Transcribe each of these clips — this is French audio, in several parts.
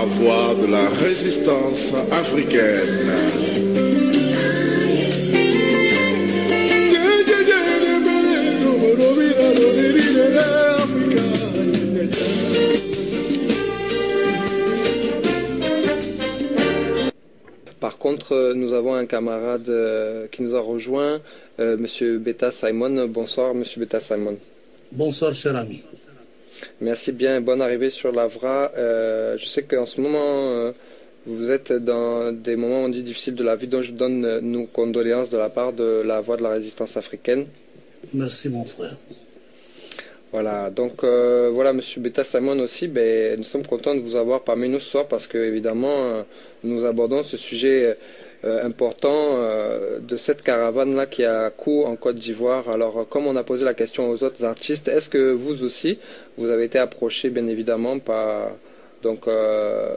la voix de la résistance africaine. Par contre, nous avons un camarade qui nous a rejoint, Monsieur Beta Simon. Bonsoir, Monsieur Beta Simon. Bonsoir, cher ami. Merci bien, bonne arrivée sur l'Avra. Je sais qu'en ce moment, vous êtes dans des moments difficiles de la vie, donc je donne nos condoléances de la part de la Voix de la Résistance africaine. Merci, mon frère. Voilà, donc voilà, Monsieur Beta Simon aussi, nous sommes contents de vous avoir parmi nous ce soir parce que, évidemment, nous abordons ce sujet important de cette caravane-là qui a cours en Côte d'Ivoire. Alors, comme on a posé la question aux autres artistes, est-ce que vous aussi, vous avez été approché, bien évidemment, par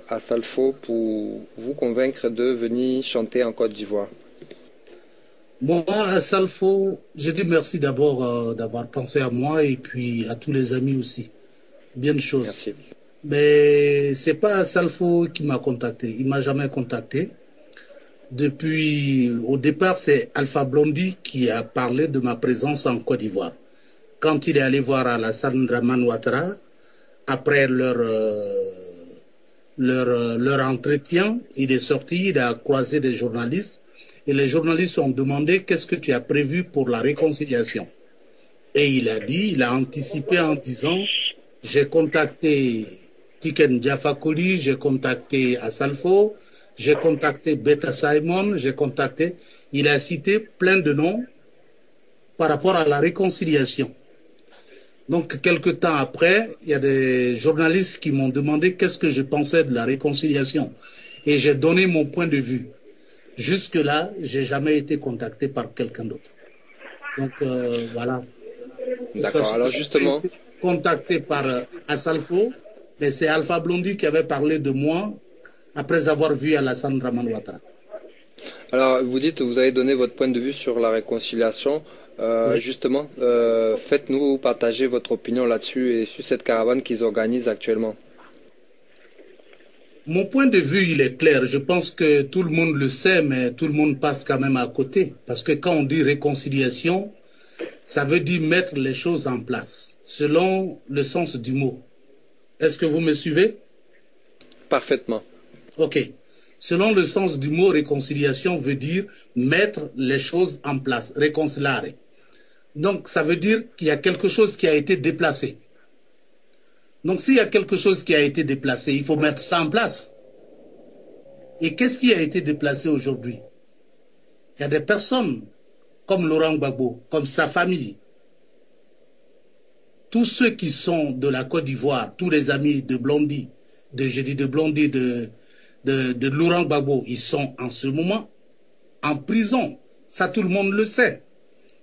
Assalfo pour vous convaincre de venir chanter en Côte d'Ivoire? Bon, Assalfo, je dis merci d'abord d'avoir pensé à moi et puis à tous les amis aussi. Bien de choses. Merci. Mais c'est pas Assalfo qui m'a contacté. Il m'a jamais contacté. Depuis, au départ, c'est Alpha Blondy qui a parlé de ma présence en Côte d'Ivoire. Quand il est allé voir Alassane Dramane Ouattara, après leur entretien, il est sorti, il a croisé des journalistes. Et les journalistes ont demandé qu'est-ce que tu as prévu pour la réconciliation. Et il a dit, il a anticipé en disant, j'ai contacté Tiken Diafakoli, j'ai contacté Assalfo, j'ai contacté Beta Simon, j'ai contacté... Il a cité plein de noms par rapport à la réconciliation. Donc, quelque temps après, il y a des journalistes qui m'ont demandé qu'est-ce que je pensais de la réconciliation. Et j'ai donné mon point de vue. Jusque-là, j'ai jamais été contacté par quelqu'un d'autre. Donc, voilà. D'accord, alors justement... J'ai été contacté par Assalfo, mais c'est Alpha Blondy qui avait parlé de moi après avoir vu Alassane Dramane Ouattara. Alors, vous dites, vous avez donné votre point de vue sur la réconciliation. Oui. Justement, faites-nous partager votre opinion là-dessus et sur cette caravane qu'ils organisent actuellement. Mon point de vue, il est clair. Je pense que tout le monde le sait, mais tout le monde passe quand même à côté. Parce que quand on dit réconciliation, ça veut dire mettre les choses en place, selon le sens du mot. Est-ce que vous me suivez? Parfaitement. Ok. Selon le sens du mot réconciliation veut dire mettre les choses en place, réconciliare. Donc ça veut dire qu'il y a quelque chose qui a été déplacé. Donc s'il y a quelque chose qui a été déplacé, il faut mettre ça en place. Et qu'est-ce qui a été déplacé aujourd'hui? Il y a des personnes comme Laurent Gbagbo, comme sa famille, tous ceux qui sont de la Côte d'Ivoire, tous les amis de Blondy, de Laurent Gbagbo, ils sont en ce moment en prison. Ça, tout le monde le sait.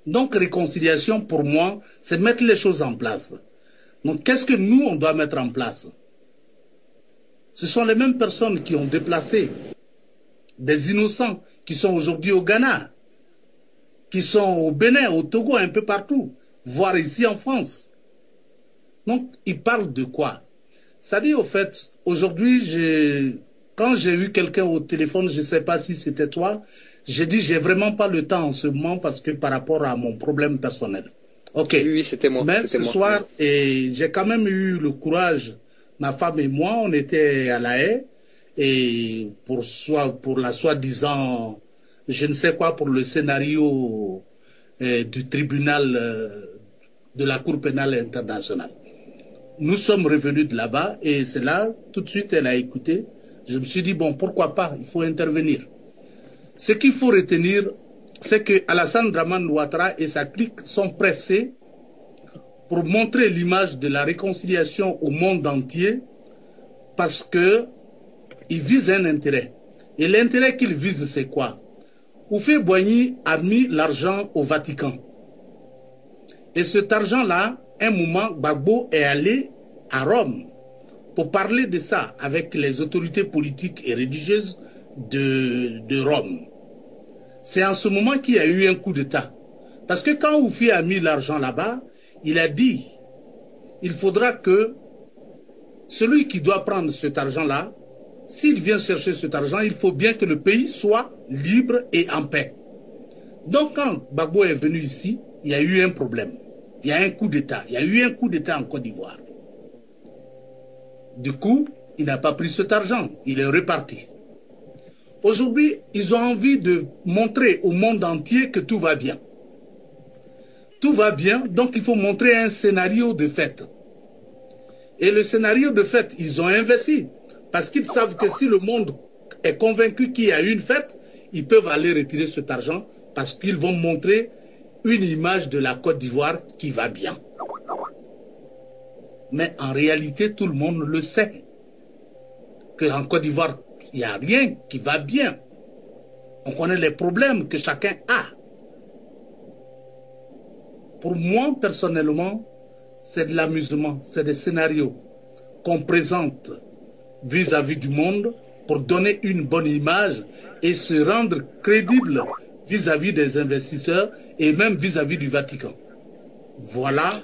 Donc, réconciliation, pour moi, c'est mettre les choses en place. Donc, qu'est-ce que nous, on doit mettre en place? Ce sont les mêmes personnes qui ont déplacé des innocents qui sont aujourd'hui au Ghana, qui sont au Bénin, au Togo, un peu partout, voire ici en France. Donc, ils parlent de quoi? Ça dit, au fait, aujourd'hui, quand j'ai eu quelqu'un au téléphone, je ne sais pas si c'était toi, j'ai dit, j'ai vraiment pas le temps en ce moment parce que par rapport à mon problème personnel. Ok. Oui, c'était moi. Mais ce soir, et j'ai quand même eu le courage, ma femme et moi, on était à La Haye, et pour la soi-disant, je ne sais quoi, pour le scénario du tribunal de la Cour pénale internationale. Nous sommes revenus de là-bas et c'est là, tout de suite, elle a écouté. Je me suis dit, bon, pourquoi pas, il faut intervenir. Ce qu'il faut retenir, c'est que Alassane Dramane Ouattara et sa clique sont pressés pour montrer l'image de la réconciliation au monde entier parce que ils visent un intérêt. Et l'intérêt qu'ils visent, c'est quoi? Houphouët-Boigny a mis l'argent au Vatican. Et cet argent-là, un moment, Gbagbo est allé à Rome pour parler de ça avec les autorités politiques et religieuses de Rome. C'est en ce moment qu'il y a eu un coup d'État. Parce que quand Houphouët a mis l'argent là-bas, il a dit, il faudra que celui qui doit prendre cet argent-là s'il vient chercher cet argent, il faut bien que le pays soit libre et en paix. Donc quand Gbagbo est venu ici, il y a eu un problème. Il y a un coup d'État. Il y a eu un coup d'État en Côte d'Ivoire. Du coup, il n'a pas pris cet argent. Il est reparti. Aujourd'hui, ils ont envie de montrer au monde entier que tout va bien. Tout va bien, donc il faut montrer un scénario de fête. Et le scénario de fête, ils ont investi. Parce qu'ils savent que si le monde est convaincu qu'il y a une fête, ils peuvent aller retirer cet argent parce qu'ils vont montrer une image de la Côte d'Ivoire qui va bien. Mais en réalité, tout le monde le sait. Qu'en Côte d'Ivoire, il n'y a rien qui va bien. On connaît les problèmes que chacun a. Pour moi, personnellement, c'est de l'amusement, c'est des scénarios qu'on présente vis-à-vis du monde pour donner une bonne image et se rendre crédible vis-à-vis des investisseurs et même vis-à-vis du Vatican. Voilà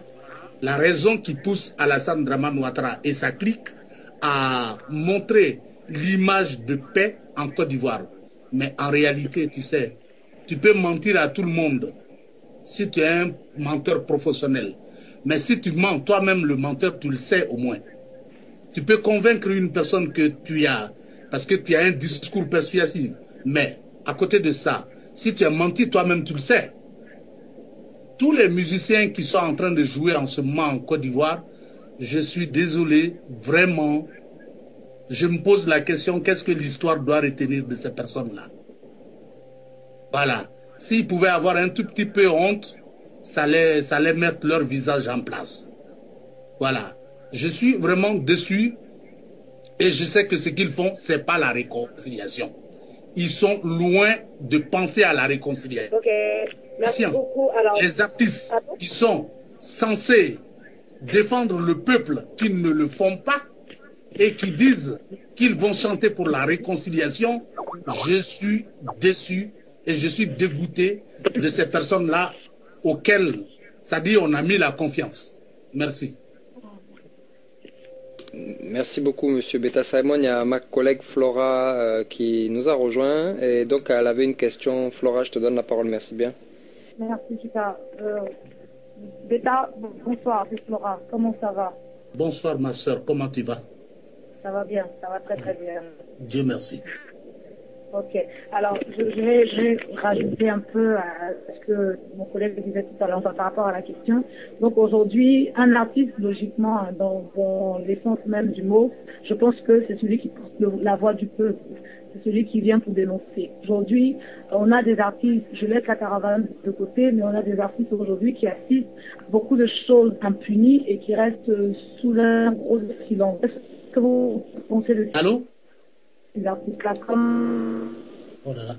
la raison qui pousse Alassane Dramane Ouattara et sa clique à montrer l'image de paix en Côte d'Ivoire. Mais en réalité, tu sais, tu peux mentir à tout le monde si tu es un menteur professionnel. Mais si tu mens, toi-même le menteur, tu le sais au moins. Tu peux convaincre une personne que tu as, parce que tu as un discours persuasif. Mais à côté de ça, si tu as menti, toi-même tu le sais. Tous les musiciens qui sont en train de jouer en ce moment en Côte d'Ivoire, je suis désolé, vraiment, je me pose la question, qu'est-ce que l'histoire doit retenir de ces personnes-là? Voilà. S'ils pouvaient avoir un tout petit peu honte, ça allait mettre leur visage en place. Voilà. Je suis vraiment déçu et je sais que ce qu'ils font, ce n'est pas la réconciliation. Ils sont loin de penser à la réconciliation. Ok, merci beaucoup. Alors, les artistes qui sont censés défendre le peuple, qui ne le font pas et qui disent qu'ils vont chanter pour la réconciliation, je suis déçu et je suis dégoûté de ces personnes-là auxquelles, ça dit, on a mis la confiance. Merci. Merci beaucoup, Monsieur Beta Simon. Il y a ma collègue Flora qui nous a rejoint et donc elle avait une question. Flora, je te donne la parole. Merci bien. Merci, Chita. Beta, bonsoir, c'est Flora. Comment ça va? Bonsoir, ma soeur. Comment tu vas? Ça va bien, ça va très très bien. Dieu merci. Ok, alors je vais rajouter un peu à ce que mon collègue disait tout à l'heure par rapport à la question. Donc aujourd'hui, un artiste, logiquement, dans l'essence même du mot, je pense que c'est celui qui porte la voix du peuple. C'est celui qui vient pour dénoncer. Aujourd'hui, on a des artistes, je laisse la caravane de côté, mais on a des artistes aujourd'hui qui assistent à beaucoup de choses impunies et qui restent sous un gros silence. Est-ce que vous pensez de ça? Allô? Les artistes-là comme... Oh là là.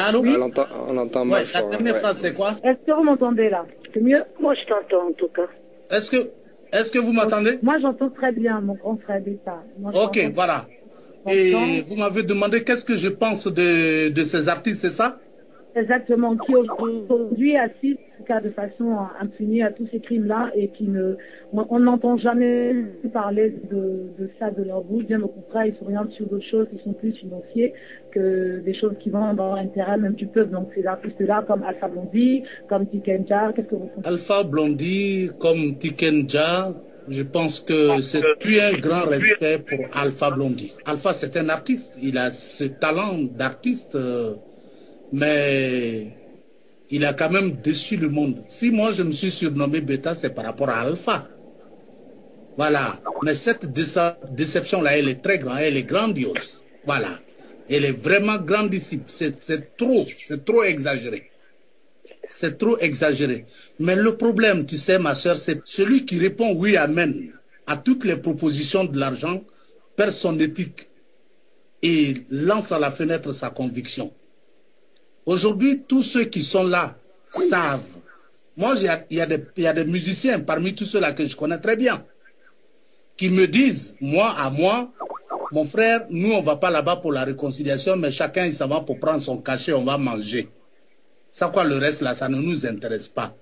Allô? Oui. On entend mal. La dernière phrase, c'est quoi? Est-ce que vous m'entendez là? C'est mieux? Moi, je t'entends en tout cas. Est-ce que vous m'entendez? Moi, j'entends très bien, mon grand frère d'État. Ok, voilà. Et vous m'avez demandé qu'est-ce que je pense de ces artistes, c'est ça? Exactement, qui aujourd'hui assistent de façon impunie à tous ces crimes-là et qui on n'entend jamais parler de ça de leur bouche. Bien au contraire, ils s'orientent sur d'autres choses qui sont plus financiers que des choses qui vont dans l'intérêt même du peuple. Donc ces artistes-là comme Alpha Blondy, comme Tikenja, qu'est-ce que vous pensez? Alpha Blondy, comme Tikenja, je pense que c'est plus un grand respect pour Alpha Blondy. Alpha, c'est un artiste, il a ce talent d'artiste, mais il a quand même déçu le monde. Si moi je me suis surnommé Beta, c'est par rapport à Alpha. Voilà. Mais cette déception-là, elle est très grande, elle est grandiose. Voilà. Elle est vraiment grandissime. C'est trop exagéré. C'est trop exagéré. Mais le problème, tu sais, ma soeur, c'est celui qui répond oui, amen à toutes les propositions de l'argent, perd son éthique et lance à la fenêtre sa conviction. Aujourd'hui, tous ceux qui sont là savent. Moi, il y a des musiciens parmi tous ceux-là que je connais très bien qui me disent, moi, mon frère, nous, on ne va pas là-bas pour la réconciliation, mais chacun, il s'en va pour prendre son cachet, on va manger. Ça, quoi, le reste, là, ça ne nous intéresse pas.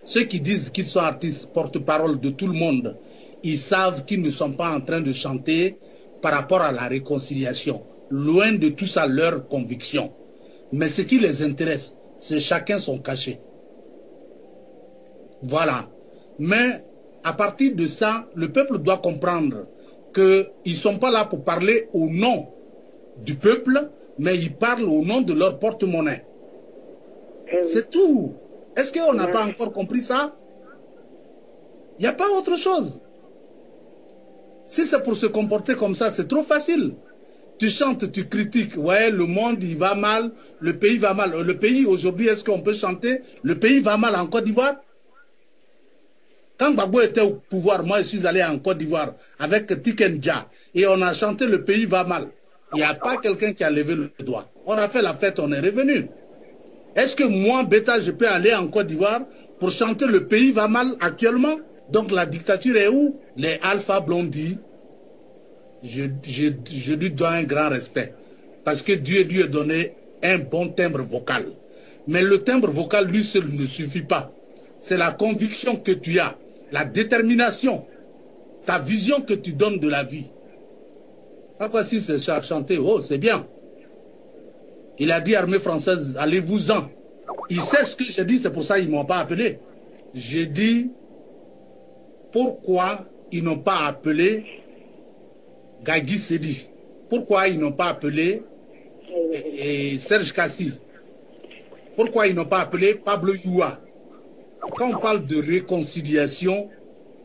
Ceux qui disent qu'ils sont artistes, porte-parole de tout le monde, ils savent qu'ils ne sont pas en train de chanter par rapport à la réconciliation. Loin de tout ça, leur conviction. Mais ce qui les intéresse, c'est chacun son cachet. Voilà. Mais à partir de ça, le peuple doit comprendre qu'ils ne sont pas là pour parler au nom du peuple, mais ils parlent au nom de leur porte-monnaie. C'est tout. Est-ce qu'on n'a pas encore compris ça? Il n'y a pas autre chose. Si c'est pour se comporter comme ça, c'est trop facile. Tu chantes, tu critiques. Ouais, le monde, il va mal, le pays va mal. Le pays, aujourd'hui, est-ce qu'on peut chanter? Le pays va mal en Côte d'Ivoire? Quand Gbagbo était au pouvoir, moi, je suis allé en Côte d'Ivoire avec Tikenja et on a chanté le pays va mal. Il n'y a pas quelqu'un qui a levé le doigt. On a fait la fête, on est revenu. Est-ce que moi, Beta, je peux aller en Côte d'Ivoire pour chanter le pays va mal actuellement? Donc la dictature est où? Les Alpha Blondy, je lui dois un grand respect. Parce que Dieu lui a donné un bon timbre vocal. Mais le timbre vocal, lui seul, ne suffit pas. C'est la conviction que tu as, la détermination, ta vision que tu donnes de la vie. Pourquoi si c'est chanter, oh, c'est bien. Il a dit, armée française, allez-vous-en. Il sait ce que j'ai dit, c'est pour ça qu'ils ne m'ont pas appelé. J'ai dit, pourquoi ils n'ont pas appelé Gagui Sedi? Pourquoi ils n'ont pas appelé Serge Kassi? Pourquoi ils n'ont pas appelé Pablo Youa? Quand on parle de réconciliation,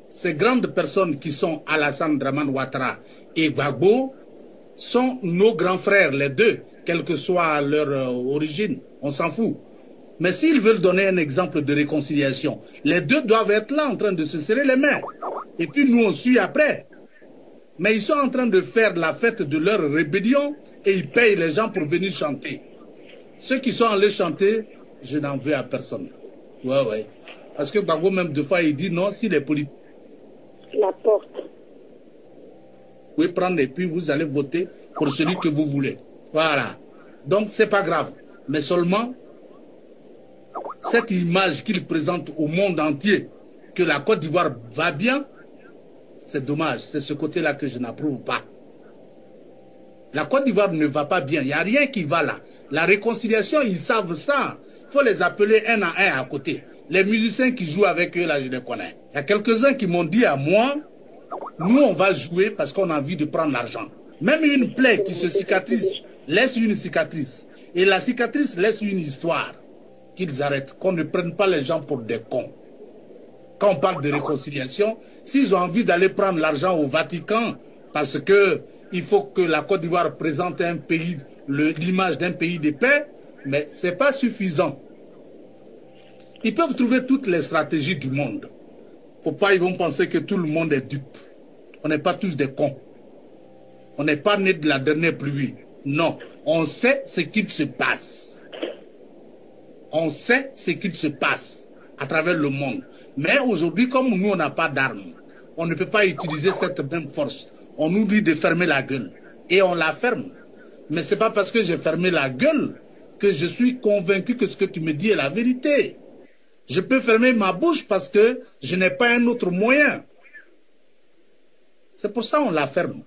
ces grandes personnes qui sont Alassane Dramane Ouattara et Gbagbo sont nos grands frères, les deux, quelle que soit leur origine, on s'en fout. Mais s'ils veulent donner un exemple de réconciliation, les deux doivent être là en train de se serrer les mains. Et puis nous on suit après. Mais ils sont en train de faire la fête de leur rébellion et ils payent les gens pour venir chanter. Ceux qui sont allés chanter, je n'en veux à personne. Ouais, ouais. Parce que Gbagbo même deux fois il dit non, si les politiques... La porte. Vous pouvez prendre et puis vous allez voter pour celui que vous voulez. Voilà. Donc c'est pas grave. Mais seulement, cette image qu'il présente au monde entier, que la Côte d'Ivoire va bien, c'est dommage. C'est ce côté-là que je n'approuve pas. La Côte d'Ivoire ne va pas bien. Il n'y a rien qui va là. La réconciliation, ils savent ça. Il faut les appeler un à un à côté. Les musiciens qui jouent avec eux, là, je les connais. Il y a quelques-uns qui m'ont dit à moi, nous, on va jouer parce qu'on a envie de prendre l'argent. Même une plaie qui se cicatrise, laisse une cicatrice. Et la cicatrice laisse une histoire. Qu'ils arrêtent, qu'on ne prenne pas les gens pour des cons. Quand on parle de réconciliation, s'ils ont envie d'aller prendre l'argent au Vatican, parce que il faut que la Côte d'Ivoire présente un pays, l'image d'un pays de paix, mais ce n'est pas suffisant. Ils peuvent trouver toutes les stratégies du monde. Faut pas, ils vont penser que tout le monde est dupe. On n'est pas tous des cons. On n'est pas nés de la dernière pluie. Non, on sait ce qu'il se passe. On sait ce qu'il se passe à travers le monde. Mais aujourd'hui, comme nous, on n'a pas d'armes, on ne peut pas utiliser cette même force. On nous dit de fermer la gueule. Et on la ferme. Mais ce n'est pas parce que j'ai fermé la gueule que je suis convaincu que ce que tu me dis est la vérité. Je peux fermer ma bouche parce que je n'ai pas un autre moyen. C'est pour ça qu'on la ferme.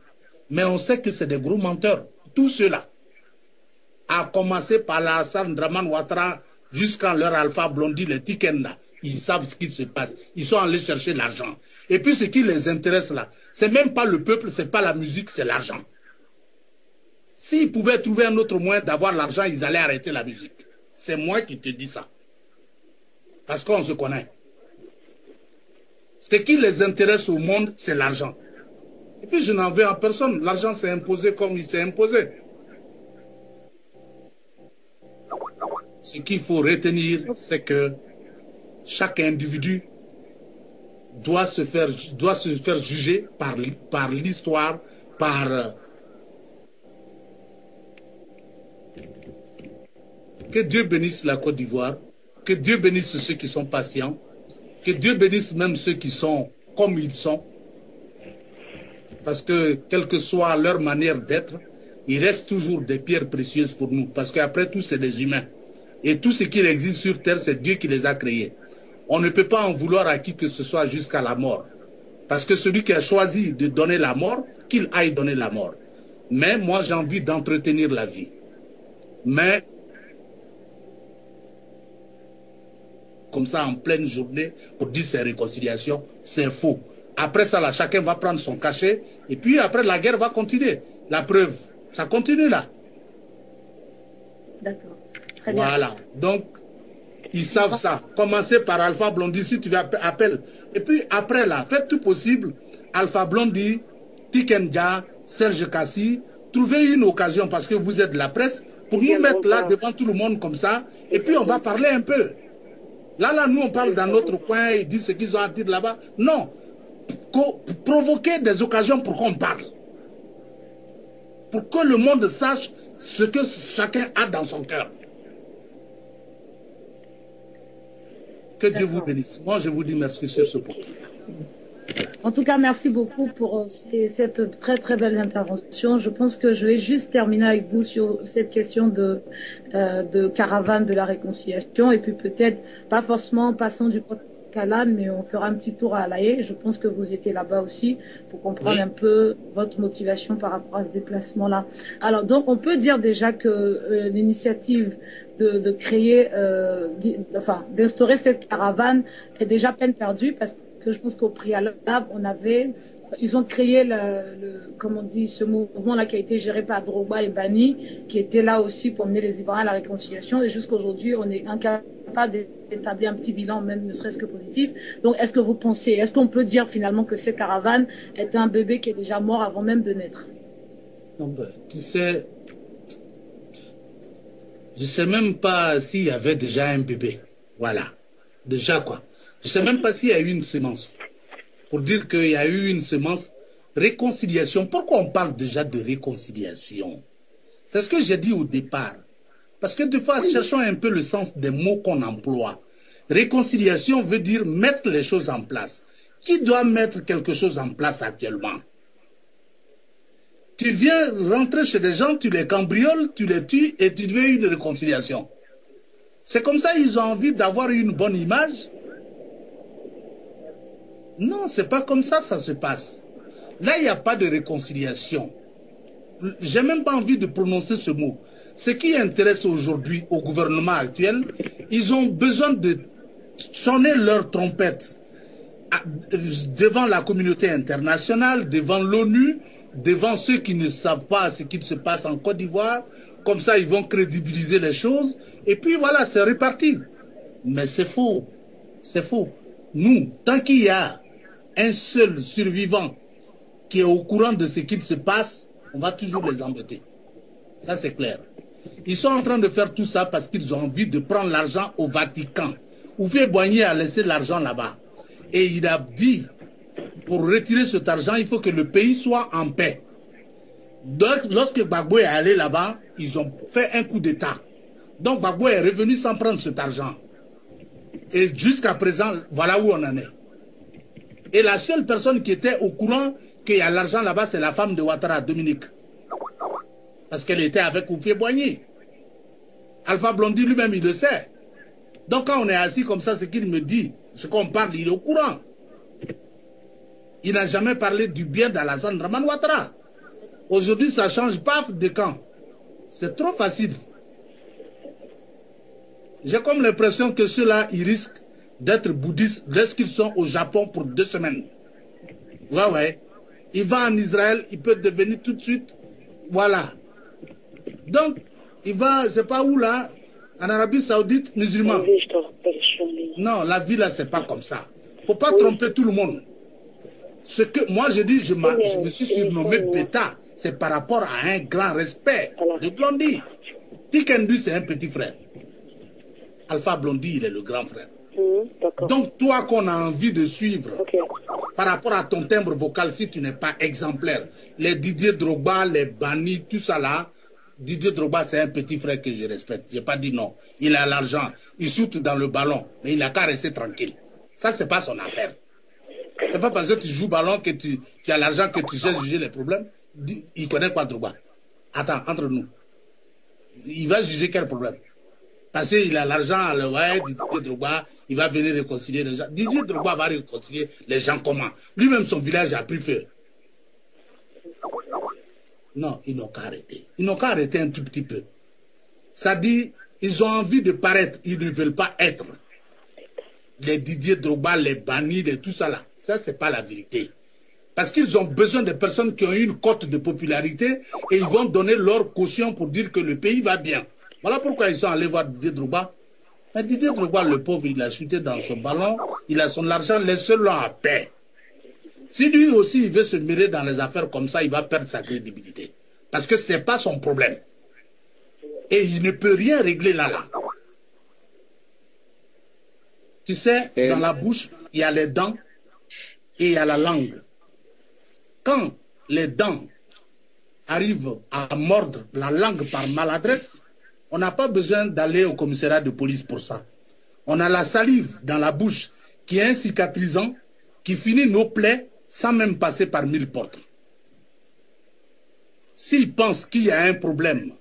Mais on sait que c'est des gros menteurs. Tout cela, à commencer par Alassane Dramane Ouattara jusqu'à leur Alpha Blondy, les Tikenda, ils savent ce qui se passe. Ils sont allés chercher l'argent. Et puis ce qui les intéresse là, c'est même pas le peuple, c'est pas la musique, c'est l'argent. S'ils pouvaient trouver un autre moyen d'avoir l'argent, ils allaient arrêter la musique. C'est moi qui te dis ça. Parce qu'on se connaît. Ce qui les intéresse au monde, c'est l'argent. Et puis je n'en veux à personne. L'argent s'est imposé comme il s'est imposé. Ce qu'il faut retenir, c'est que chaque individu doit se faire juger par l'histoire, par... Que Dieu bénisse la Côte d'Ivoire, que Dieu bénisse ceux qui sont patients, que Dieu bénisse même ceux qui sont comme ils sont, parce que quelle que soit leur manière d'être, il reste toujours des pierres précieuses pour nous, parce qu'après tout, c'est des humains. Et tout ce qui existe sur terre, c'est Dieu qui les a créés. On ne peut pas en vouloir à qui que ce soit jusqu'à la mort. Parce que celui qui a choisi de donner la mort, qu'il aille donner la mort. Mais moi, j'ai envie d'entretenir la vie. Mais, comme ça, en pleine journée, pour dire c'est réconciliation, c'est faux. Après ça, là, chacun va prendre son cachet. Et puis, après, la guerre va continuer. La preuve, ça continue là. D'accord. Très bien. Voilà. Donc, ils savent ça. Commencez par Alpha Blondy, si tu veux, appelle. Et puis, après là, faites tout possible. Alpha Blondy, Tikenja, Serge Kassi, trouvez une occasion, parce que vous êtes de la presse, pour nous mettre là devant tout le monde comme ça. Et puis, on va parler un peu. Là, nous, on parle dans notre coin, ils disent ce qu'ils ont à dire là-bas. Non. Provoquer des occasions pour qu'on parle. Pour que le monde sache ce que chacun a dans son cœur. Que Dieu vous bénisse. Moi, je vous dis merci sur ce point. En tout cas, merci beaucoup pour cette très très belle intervention. Je pense que je vais juste terminer avec vous sur cette question de caravane de la réconciliation et puis peut-être pas forcément passant du Calane, mais on fera un petit tour à La Haye. Je pense que vous étiez là-bas aussi pour comprendre un peu votre motivation par rapport à ce déplacement-là. Alors donc on peut dire déjà que l'initiative de créer, d'instaurer cette caravane est déjà peine perdue parce que je pense qu'au préalable, ils ont créé comme on dit, ce mouvement-là qui a été géré par Drogba et Bani, qui était là aussi pour mener les Ivoiriens à la réconciliation. Et jusqu'à aujourd'hui, on est incapable d'établir un petit bilan, même ne serait-ce que positif. Donc, est-ce que vous pensez, est-ce qu'on peut dire finalement que cette caravane est un bébé qui est déjà mort avant même de naître? Non, ben, tu sais, je ne sais même pas s'il y avait déjà un bébé. Voilà. Déjà quoi. Je ne sais même pas s'il y a eu une semence. Pour dire qu'il y a eu une semence, réconciliation. Pourquoi on parle déjà de réconciliation? C'est ce que j'ai dit au départ. Parce que des fois, cherchons un peu le sens des mots qu'on emploie. Réconciliation veut dire mettre les choses en place. Qui doit mettre quelque chose en place actuellement? Tu viens rentrer chez des gens, tu les cambrioles, tu les tues et tu veux une réconciliation. C'est comme ça ils ont envie d'avoir une bonne image. Non, c'est pas comme ça se passe. Là, il n'y a pas de réconciliation. J'ai même pas envie de prononcer ce mot. Ce qui intéresse aujourd'hui au gouvernement actuel, ils ont besoin de sonner leur trompette devant la communauté internationale, devant l'ONU, devant ceux qui ne savent pas ce qui se passe en Côte d'Ivoire. Comme ça, ils vont crédibiliser les choses. Et puis voilà, c'est reparti. Mais c'est faux. C'est faux. Nous, tant qu'il y a un seul survivant qui est au courant de ce qui se passe, on va toujours les embêter. Ça, c'est clair. Ils sont en train de faire tout ça parce qu'ils ont envie de prendre l'argent au Vatican. Houphouët-Boigny a laissé l'argent là-bas. Et il a dit, pour retirer cet argent, il faut que le pays soit en paix. Donc, lorsque Gbagbo est allé là-bas, ils ont fait un coup d'État. Donc, Gbagbo est revenu sans prendre cet argent. Et jusqu'à présent, voilà où on en est. Et la seule personne qui était au courant qu'il y a l'argent là-bas, c'est la femme de Ouattara, Dominique. Parce qu'elle était avec Houphouët-Boigny. Alpha Blondy lui-même, il le sait. Donc quand on est assis comme ça, ce qu'il me dit, ce qu'on parle, il est au courant. Il n'a jamais parlé du bien d'Alassane Draman Ouattara. Aujourd'hui, ça change, paf, de camp. C'est trop facile. J'ai comme l'impression que ceux-là, ils risquent d'être bouddhistes lorsqu'ils sont au Japon pour 2 semaines. Ouais. Il va en Israël, il peut devenir tout de suite. Voilà. Donc, il va, c'est pas où là, en Arabie Saoudite, musulman. Non, la vie là, c'est pas comme ça. Faut pas tromper tout le monde. Ce que moi je dis, je me suis surnommé Beta, c'est par rapport à un grand respect de Blondy. Tikendu, c'est un petit frère. Alpha Blondy, il est le grand frère. Donc toi qu'on a envie de suivre, par rapport à ton timbre vocal, si tu n'es pas exemplaire, les Didier Drogba, les Bani, tout ça là, Didier Drogba c'est un petit frère que je respecte. J'ai pas dit non. Il a l'argent, il shoot dans le ballon, mais il n'a qu'à rester tranquille. Ça c'est pas son affaire. C'est pas parce que tu joues ballon que tu as l'argent que tu sais juger les problèmes. Il connaît quoi Drogba? Attends, entre nous. Il va juger quel problème? parce qu'il a l'argent, ouais, Didier Drogba, il va venir réconcilier les gens. Didier Drogba va réconcilier les gens comment? Lui-même, son village a pris feu. Non, ils n'ont qu'à arrêter. Ils n'ont qu'à arrêter un tout petit peu. Ça dit, ils ont envie de paraître, ils ne veulent pas être. Les Didier Drogba, les bannis, tout ça là. Ça, c'est pas la vérité. Parce qu'ils ont besoin de personnes qui ont une cote de popularité et ils vont donner leur caution pour dire que le pays va bien. Voilà pourquoi ils sont allés voir Didier Drogba. Mais Didier Drogba, le pauvre, il a chuté dans son ballon, il a son argent, laissez-le en paix. Si lui aussi, il veut se mêler dans les affaires comme ça, il va perdre sa crédibilité. Parce que ce n'est pas son problème. Et il ne peut rien régler là. Tu sais, dans la bouche, il y a les dents et il y a la langue. Quand les dents arrivent à mordre la langue par maladresse, on n'a pas besoin d'aller au commissariat de police pour ça. On a la salive dans la bouche qui est un cicatrisant, qui finit nos plaies sans même passer par 1000 portes. S'ils pensent qu'il y a un problème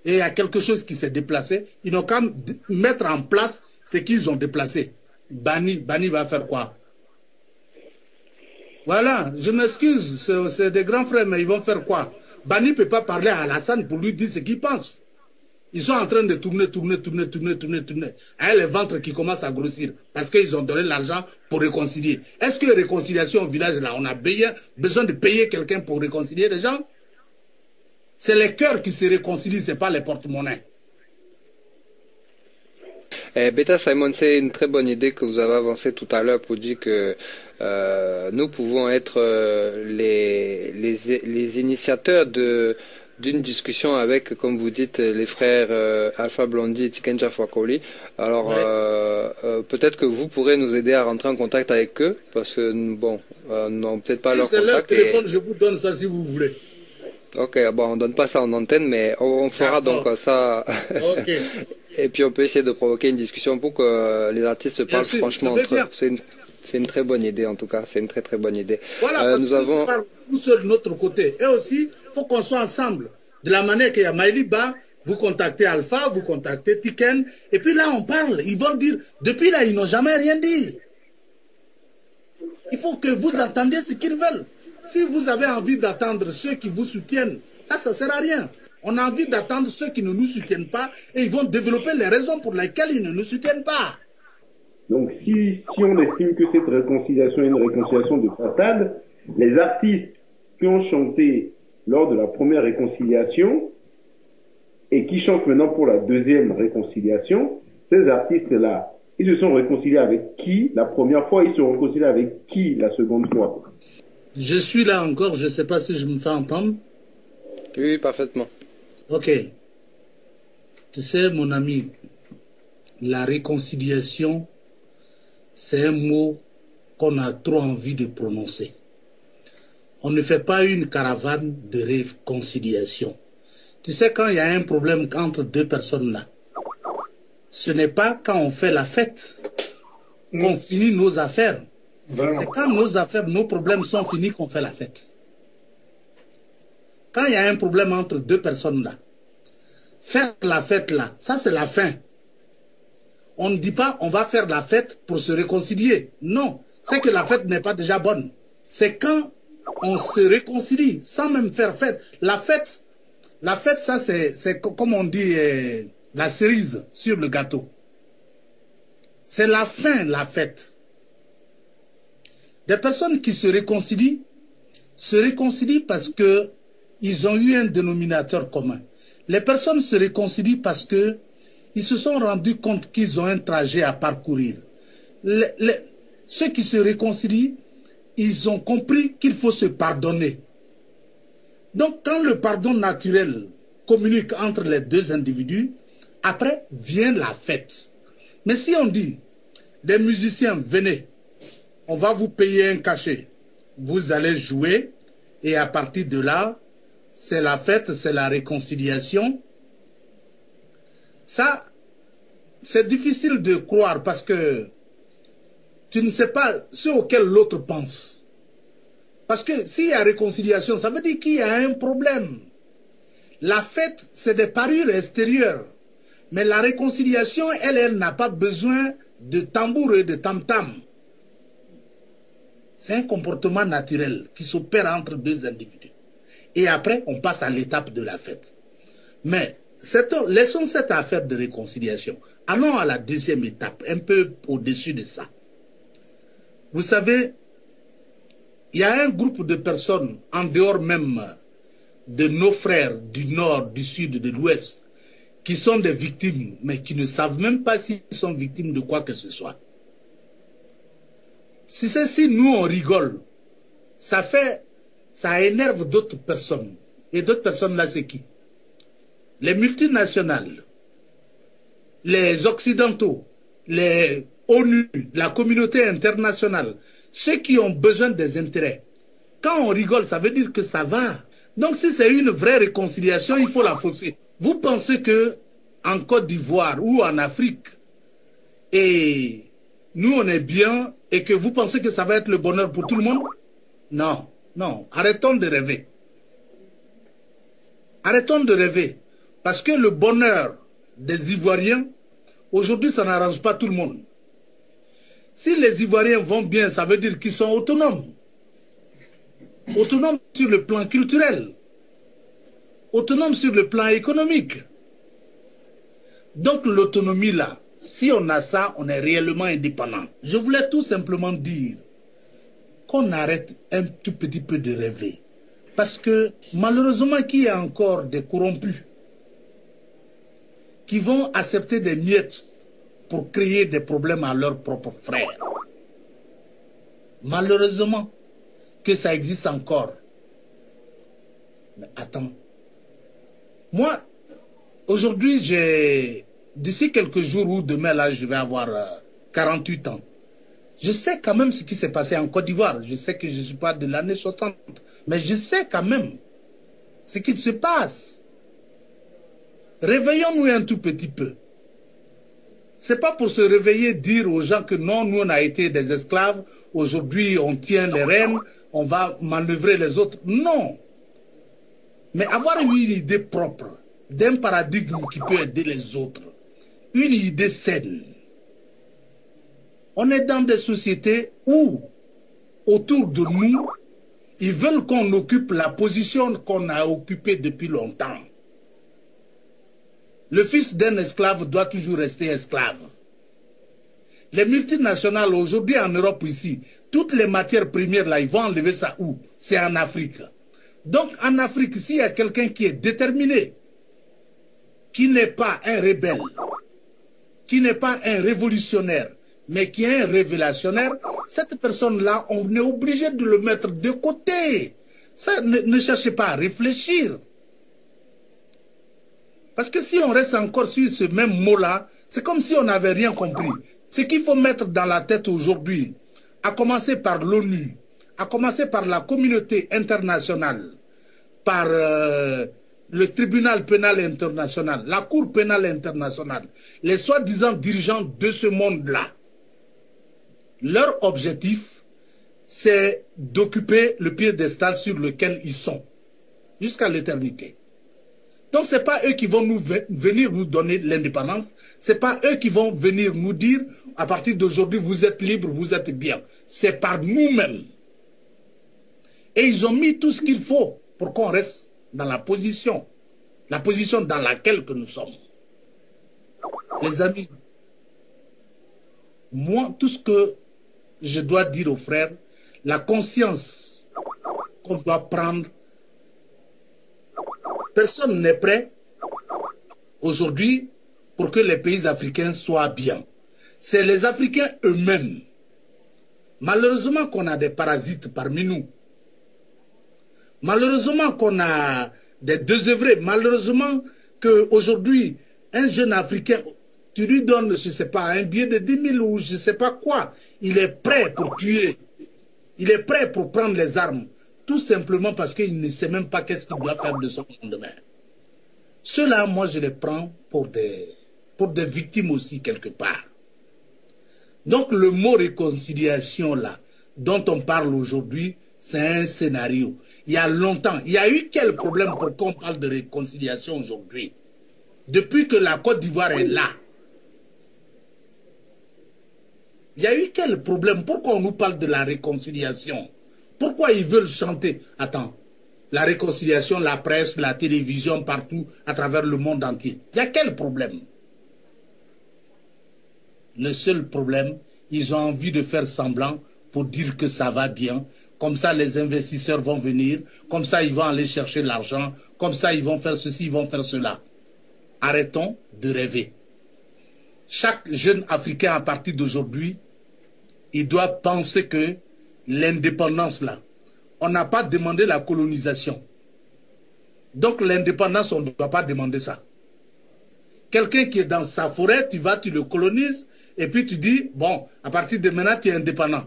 et il y a quelque chose qui s'est déplacé, ils n'ont qu'à mettre en place ce qu'ils ont déplacé. Bani va faire quoi? Voilà, je m'excuse, c'est des grands frères, mais ils vont faire quoi? Bani ne peut pas parler à Alassane pour lui dire ce qu'il pense. Ils sont en train de tourner. Avec les ventres qui commencent à grossir. Parce qu'ils ont donné l'argent pour réconcilier. Est-ce que réconciliation au village, là, on a besoin de payer quelqu'un pour réconcilier les gens? C'est les cœurs qui se réconcilient, ce n'est pas les porte-monnaies. Beta Simon, c'est une très bonne idée que vous avez avancée tout à l'heure pour dire que nous pouvons être les initiateurs d'une discussion avec, comme vous dites, les frères Alpha Blondy et Tikenja Fwakoli. Alors, peut-être que vous pourrez nous aider à rentrer en contact avec eux, parce que, bon, non, peut-être pas leur contact. C'est leur téléphone, je vous donne ça si vous voulez. Ok, bon, on donne pas ça en antenne, mais on fera donc ça. Ok. Et puis on peut essayer de provoquer une discussion pour que les artistes se parlent franchement entre eux. C'est une très bonne idée en tout cas, c'est une très bonne idée. Voilà, parce que nous parlons tous seuls de notre côté. Et aussi, il faut qu'on soit ensemble. De la manière qu'il y a Maïliba, vous contactez Alpha, vous contactez Tiken, et puis là on parle. Ils vont dire, depuis là ils n'ont jamais rien dit. Il faut que vous entendiez ce qu'ils veulent. Si vous avez envie d'attendre ceux qui vous soutiennent, ça ne sert à rien. On a envie d'attendre ceux qui ne nous soutiennent pas et ils vont développer les raisons pour lesquelles ils ne nous soutiennent pas. Donc si on estime que cette réconciliation est une réconciliation de façade, les artistes qui ont chanté lors de la première réconciliation et qui chantent maintenant pour la deuxième réconciliation, ces artistes-là, ils se sont réconciliés avec qui la première fois, ils se sont réconciliés avec qui la seconde fois? Je suis là encore, je ne sais pas si je me fais entendre. Oui, parfaitement. Ok. Tu sais, mon ami, la réconciliation, c'est un mot qu'on a trop envie de prononcer. On ne fait pas une caravane de réconciliation. Tu sais, quand il y a un problème entre deux personnes là, ce n'est pas quand on fait la fête qu'on finit nos affaires. C'est quand nos affaires, nos problèmes sont finis qu'on fait la fête. Quand il y a un problème entre deux personnes là, faire la fête là, ça c'est la fin. On ne dit pas on va faire la fête pour se réconcilier. Non, c'est que la fête n'est pas déjà bonne. C'est quand on se réconcilie sans même faire fête. La fête ça c'est comme on dit la cerise sur le gâteau. C'est la fin, la fête. Des personnes qui se réconcilient parce que ils ont eu un dénominateur commun. Les personnes se réconcilient parce que ils se sont rendus compte qu'ils ont un trajet à parcourir. Ceux qui se réconcilient, ils ont compris qu'il faut se pardonner. Donc, quand le pardon naturel communique entre les deux individus, après vient la fête. Mais si on dit, les musiciens, venez, on va vous payer un cachet, vous allez jouer, et à partir de là, c'est la fête, c'est la réconciliation. Ça, c'est difficile de croire parce que tu ne sais pas ce auquel l'autre pense. Parce que s'il y a réconciliation, ça veut dire qu'il y a un problème. La fête, c'est des parures extérieures. Mais la réconciliation, elle n'a pas besoin de tambour et de tam-tam. C'est un comportement naturel qui s'opère entre deux individus. Et après, on passe à l'étape de la fête. Mais laissons cette affaire de réconciliation. Allons à la deuxième étape, un peu au-dessus de ça. Vous savez, il y a un groupe de personnes, en dehors même de nos frères du nord, du sud, de l'ouest, qui sont des victimes, mais qui ne savent même pas s'ils sont victimes de quoi que ce soit. Si nous on rigole, ça énerve d'autres personnes. Et d'autres personnes là, c'est qui? Les multinationales, les occidentaux, les ONU, la communauté internationale, ceux qui ont besoin des intérêts. Quand on rigole, ça veut dire que ça va. Donc si c'est une vraie réconciliation, il faut la fausser. Vous pensez que en Côte d'Ivoire ou en Afrique, et nous on est bien, et que vous pensez que ça va être le bonheur pour tout le monde? Non, non, arrêtons de rêver. Arrêtons de rêver. Parce que le bonheur des Ivoiriens, aujourd'hui, ça n'arrange pas tout le monde. Si les Ivoiriens vont bien, ça veut dire qu'ils sont autonomes. Autonomes sur le plan culturel. Autonomes sur le plan économique. Donc l'autonomie là, si on a ça, on est réellement indépendant. Je voulais tout simplement dire qu'on arrête un tout petit peu de rêver. Parce que malheureusement qu'il y a encore des corrompus qui vont accepter des miettes pour créer des problèmes à leurs propres frères. Malheureusement que ça existe encore. Mais attends. Moi, aujourd'hui, d'ici quelques jours ou demain, là, je vais avoir 48 ans. Je sais quand même ce qui s'est passé en Côte d'Ivoire. Je sais que je ne suis pas de l'année 60. Mais je sais quand même ce qui se passe. Réveillons-nous un tout petit peu. C'est pas pour se réveiller dire aux gens que non, nous on a été des esclaves, aujourd'hui on tient les rênes, on va manœuvrer les autres. Non. Mais avoir une idée propre d'un paradigme qui peut aider les autres, une idée saine. On est dans des sociétés où, autour de nous, ils veulent qu'on occupe la position qu'on a occupée depuis longtemps. Le fils d'un esclave doit toujours rester esclave. Les multinationales aujourd'hui en Europe ici, toutes les matières premières là, ils vont enlever ça où? C'est en Afrique. Donc en Afrique, s'il y a quelqu'un qui est déterminé, qui n'est pas un rebelle, qui n'est pas un révolutionnaire, mais qui est un révélationnaire, cette personne-là, on est obligé de le mettre de côté. Ça, ne cherchez pas à réfléchir. Parce que si on reste encore sur ce même mot-là, c'est comme si on n'avait rien compris. Ce qu'il faut mettre dans la tête aujourd'hui, à commencer par l'ONU, à commencer par la communauté internationale, par le tribunal pénal international, la cour pénale internationale, les soi-disant dirigeants de ce monde-là, leur objectif, c'est d'occuper le piédestal sur lequel ils sont, jusqu'à l'éternité. Donc ce n'est pas eux qui vont venir nous donner l'indépendance, ce n'est pas eux qui vont venir nous dire, à partir d'aujourd'hui, vous êtes libres, vous êtes bien. C'est par nous-mêmes. Et ils ont mis tout ce qu'il faut pour qu'on reste dans la position dans laquelle que nous sommes. Les amis, moi, tout ce que je dois dire aux frères, la conscience qu'on doit prendre, personne n'est prêt aujourd'hui pour que les pays africains soient bien. C'est les Africains eux-mêmes. Malheureusement qu'on a des parasites parmi nous. Malheureusement qu'on a des désœuvrés. Malheureusement qu'aujourd'hui, un jeune Africain, tu lui donnes, je ne sais pas, un billet de 10 000 ou je ne sais pas quoi, il est prêt pour tuer. Il est prêt pour prendre les armes. Tout simplement parce qu'il ne sait même pas qu'est-ce qu'il doit faire de son lendemain. Ceux-là, moi, je les prends pour des victimes aussi, quelque part. Donc, le mot réconciliation, là, dont on parle aujourd'hui, c'est un scénario. Il y a longtemps, il y a eu quel problème pour qu'on parle de réconciliation aujourd'hui? Depuis que la Côte d'Ivoire est là, il y a eu quel problème? Pourquoi on nous parle de la réconciliation? Pourquoi ils veulent chanter? Attends, la réconciliation, la presse, la télévision, partout, à travers le monde entier. Il y a quel problème? Le seul problème, ils ont envie de faire semblant pour dire que ça va bien. Comme ça, les investisseurs vont venir. Comme ça, ils vont aller chercher l'argent. Comme ça, ils vont faire ceci, ils vont faire cela. Arrêtons de rêver. Chaque jeune Africain, à partir d'aujourd'hui, il doit penser que l'indépendance, là, on n'a pas demandé la colonisation. Donc, l'indépendance, on ne doit pas demander ça. Quelqu'un qui est dans sa forêt, tu vas, tu le colonises, et puis tu dis, bon, à partir de maintenant, tu es indépendant.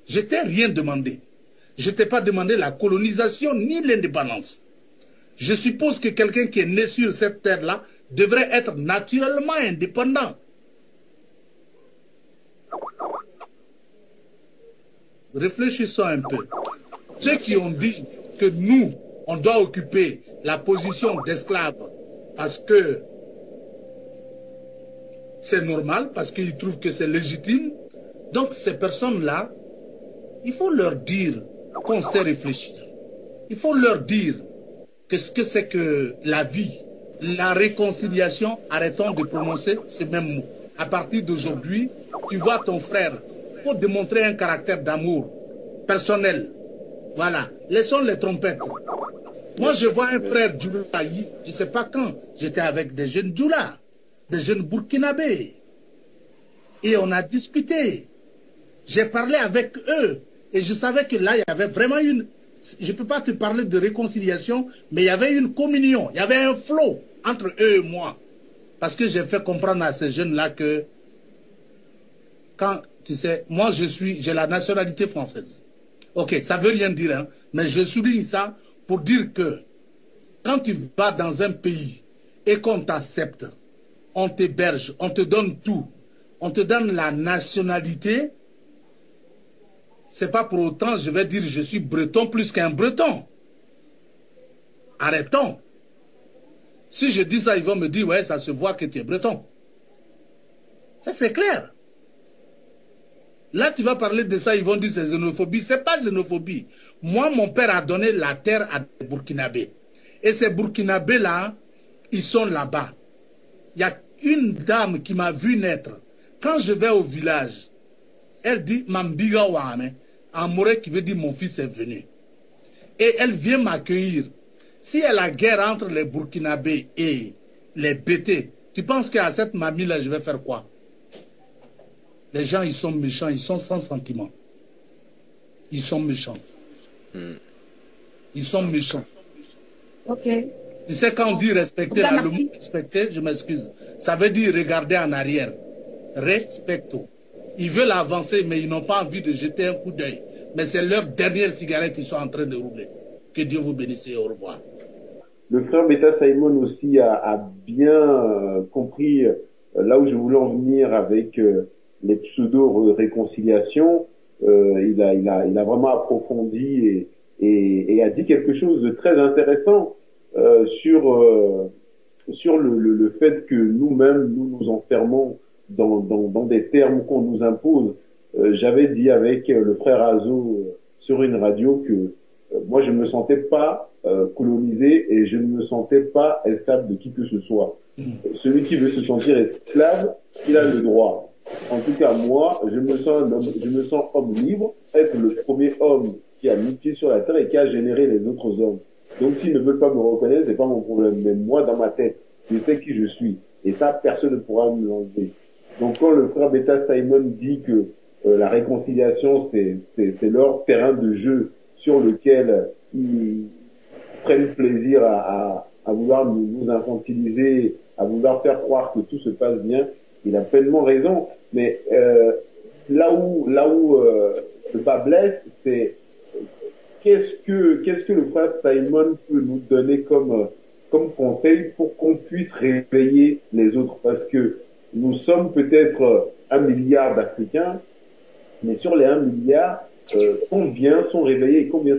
Je t'ai rien demandé. Je t'ai pas demandé la colonisation ni l'indépendance. Je suppose que quelqu'un qui est né sur cette terre-là devrait être naturellement indépendant. Réfléchissons un peu. Ceux qui ont dit que nous, on doit occuper la position d'esclave parce que c'est normal, parce qu'ils trouvent que c'est légitime. Donc ces personnes-là, il faut leur dire qu'on sait réfléchir. Il faut leur dire que ce que c'est que la vie, la réconciliation, arrêtons de prononcer ces mêmes mots. À partir d'aujourd'hui, tu vois ton frère, il faut démontrer un caractère d'amour personnel. Voilà, laissons les trompettes. Moi, je vois un frère Djoula, je ne sais pas quand, j'étais avec des jeunes Djoula, des jeunes Burkinabés. Et on a discuté. J'ai parlé avec eux. Et je savais que là, il y avait vraiment une... Je ne peux pas te parler de réconciliation, mais il y avait une communion. Il y avait un flot entre eux et moi. Parce que j'ai fait comprendre à ces jeunes-là que... Quand, tu sais, moi, j'ai la nationalité française. Ok, ça ne veut rien dire, hein, mais je souligne ça pour dire que quand tu vas dans un pays et qu'on t'accepte, on t'héberge, on te donne tout, on te donne la nationalité, c'est pas pour autant, je vais dire, je suis breton plus qu'un breton. Arrêtons. Si je dis ça, ils vont me dire, ouais, ça se voit que tu es breton. Ça, c'est clair. Là, tu vas parler de ça, ils vont dire c'est xénophobie. C'est pas xénophobie. Moi, mon père a donné la terre à des Burkinabés. Et ces Burkinabés-là, ils sont là-bas. Il y a une dame qui m'a vu naître. Quand je vais au village, elle dit Mambiga Wame, en moré qui veut dire mon fils est venu. Et elle vient m'accueillir. Si elle a guerre entre les Burkinabés et les Bétés, tu penses qu'à cette mamie-là, je vais faire quoi? Les gens, ils sont méchants, ils sont sans sentiment. Ils sont méchants. Ils sont méchants. Ok. Tu sais, quand on dit respecter, là, le mot respecter, je m'excuse, ça veut dire regarder en arrière. Respecto. Ils veulent avancer, mais ils n'ont pas envie de jeter un coup d'œil. Mais c'est leur dernière cigarette qu'ils sont en train de rouler. Que Dieu vous bénisse et au revoir. Le frère Beta Simon aussi a bien compris là où je voulais en venir avec les pseudo-réconciliations. Il a vraiment approfondi et a dit quelque chose de très intéressant sur le fait que nous-mêmes, nous nous enfermons dans des termes qu'on nous impose. J'avais dit avec le frère Azo sur une radio que moi je ne me sentais pas colonisé et je ne me sentais pas esclave de qui que ce soit. Celui qui veut se sentir esclave, il a le droit. En tout cas, moi, je me sens homme libre, être le premier homme qui a mis pied sur la terre et qui a généré les autres hommes. Donc, s'ils ne veulent pas me reconnaître, c'est pas mon problème. Mais moi, dans ma tête, je sais qui je suis. Et ça, personne ne pourra me l'enlever. Donc, quand le frère Beta Simon dit que la réconciliation, c'est leur terrain de jeu sur lequel ils prennent plaisir à vouloir nous infantiliser, à vouloir faire croire que tout se passe bien, il a pleinement raison. Mais là où le bas blesse, c'est qu'est-ce que le frère Simon peut nous donner comme conseil pour qu'on puisse réveiller les autres, parce que nous sommes peut-être 1 milliard d'Africains, mais sur les 1 milliard, combien sont réveillés et combien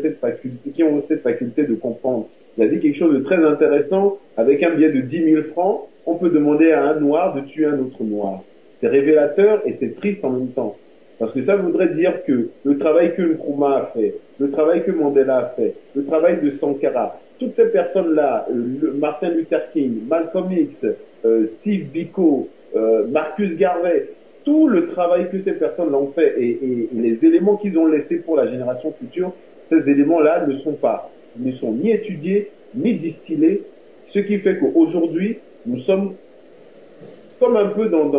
qui ont cette faculté de comprendre. Il a dit quelque chose de très intéressant, avec un billet de 10 000 francs, on peut demander à un noir de tuer un autre noir. C'est révélateur et c'est triste en même temps. Parce que ça voudrait dire que le travail que Nkrumah a fait, le travail que Mandela a fait, le travail de Sankara, toutes ces personnes-là, Martin Luther King, Malcolm X, Steve Biko, Marcus Garvey, tout le travail que ces personnes ont fait et les éléments qu'ils ont laissés pour la génération future, ces éléments-là ne sont ni étudiés, ni distillés, ce qui fait qu'aujourd'hui, nous sommes comme un peu dans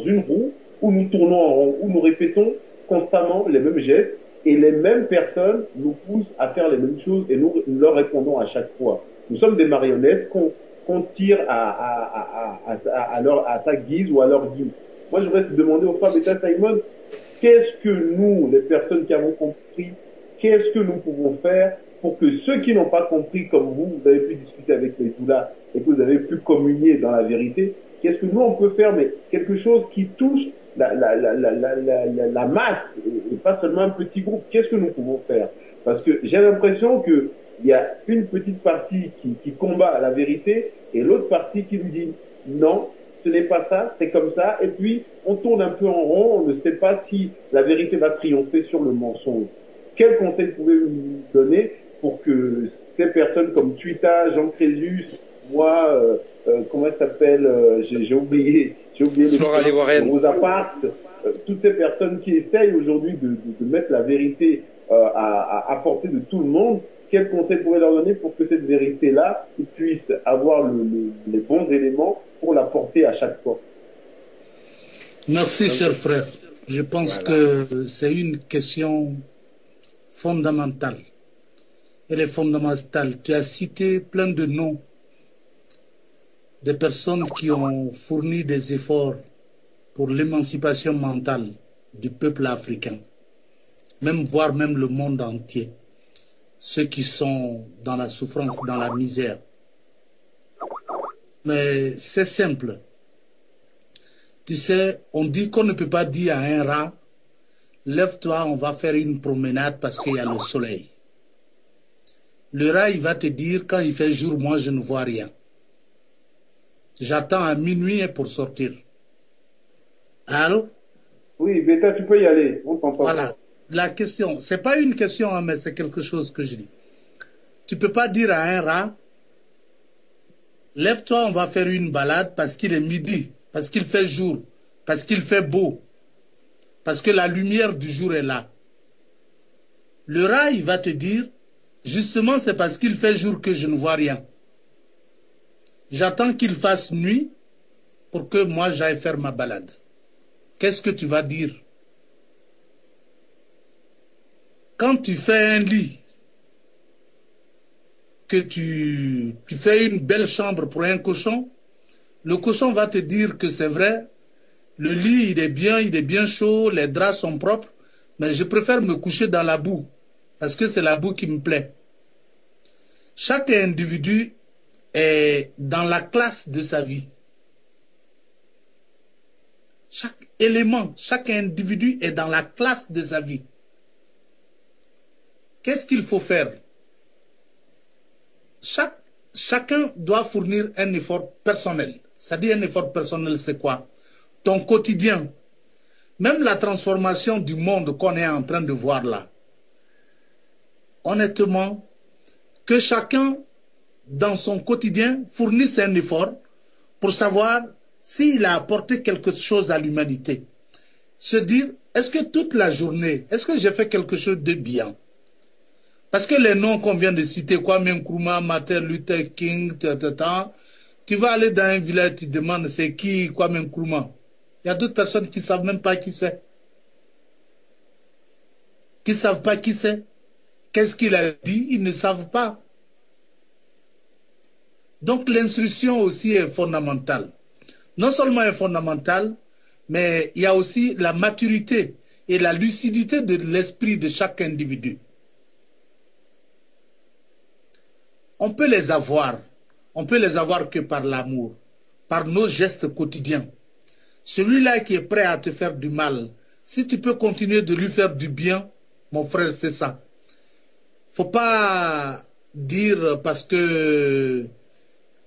une roue où nous tournons en rond, où nous répétons constamment les mêmes gestes et les mêmes personnes nous poussent à faire les mêmes choses et nous leur répondons à chaque fois. Nous sommes des marionnettes qu'on tire à sa guise ou à leur guise. Moi, je voudrais te demander au frère Beta Simon, qu'est-ce que nous, les personnes qui avons compris, qu'est-ce que nous pouvons faire pour que ceux qui n'ont pas compris, comme vous avez pu discuter avec les Doula et que vous avez pu communier dans la vérité, qu'est-ce que nous on peut faire, mais quelque chose qui touche la masse et pas seulement un petit groupe. Qu'est-ce que nous pouvons faire? Parce que j'ai l'impression que il y a une petite partie qui combat la vérité et l'autre partie qui nous dit non, ce n'est pas ça, c'est comme ça. Et puis on tourne un peu en rond, on ne sait pas si la vérité va triompher sur le mensonge. Quel conseil pouvez-vous nous donner pour que ces personnes comme Tuita, Jean Crésus, moi, comment elle s'appelle, j'ai oublié le Rosa Parks, toutes ces personnes qui essayent aujourd'hui de mettre la vérité à portée de tout le monde, quel conseil pourrait leur donner pour que cette vérité-là puisse avoir les bons éléments pour la porter à chaque fois? Merci, cher frère. Je pense que c'est une question fondamentale. Elle est fondamentale. Tu as cité plein de noms des personnes qui ont fourni des efforts pour l'émancipation mentale du peuple africain, voire même le monde entier, ceux qui sont dans la souffrance, dans la misère. Mais c'est simple. Tu sais, on dit qu'on ne peut pas dire à un rat, lève-toi, on va faire une promenade parce qu'il y a le soleil. Le rat, il va te dire, quand il fait jour, moi je ne vois rien. J'attends à minuit pour sortir. Allô? Oui, Beta, tu peux y aller. On t'entend. Voilà. La question, c'est pas une question, mais c'est quelque chose que je dis. Tu peux pas dire à un rat, lève-toi, on va faire une balade parce qu'il est midi, parce qu'il fait jour, parce qu'il fait beau, parce que la lumière du jour est là. Le rat, il va te dire, justement, c'est parce qu'il fait jour que je ne vois rien. J'attends qu'il fasse nuit pour que moi j'aille faire ma balade. Qu'est-ce que tu vas dire? Quand tu fais un lit, que tu fais une belle chambre pour un cochon, le cochon va te dire que c'est vrai, le lit il est bien chaud, les draps sont propres, mais je préfère me coucher dans la boue, parce que c'est la boue qui me plaît. Chaque individu est dans la classe de sa vie. Chaque élément, chaque individu est dans la classe de sa vie. Qu'est-ce qu'il faut faire? Chacun doit fournir un effort personnel. C'est-à-dire un effort personnel, c'est quoi? Ton quotidien. Même la transformation du monde qu'on est en train de voir là. Honnêtement, que chacun, dans son quotidien, fournisse un effort pour savoir s'il a apporté quelque chose à l'humanité. Se dire, est-ce que toute la journée, est-ce que j'ai fait quelque chose de bien? Parce que les noms qu'on vient de citer, Kwame Nkrumah, Martin Luther King, tu vas aller dans un village, tu te demandes c'est qui Kwame Nkrumah. Il y a d'autres personnes qui ne savent même pas qui c'est. Qui ne savent pas qui c'est. Qu'est-ce qu'il a dit? Ils ne savent pas. Donc l'instruction aussi est fondamentale. Non seulement est fondamentale, mais il y a aussi la maturité et la lucidité de l'esprit de chaque individu. On peut les avoir que par l'amour, par nos gestes quotidiens. Celui-là qui est prêt à te faire du mal, si tu peux continuer de lui faire du bien, mon frère, c'est ça. Faut pas dire parce que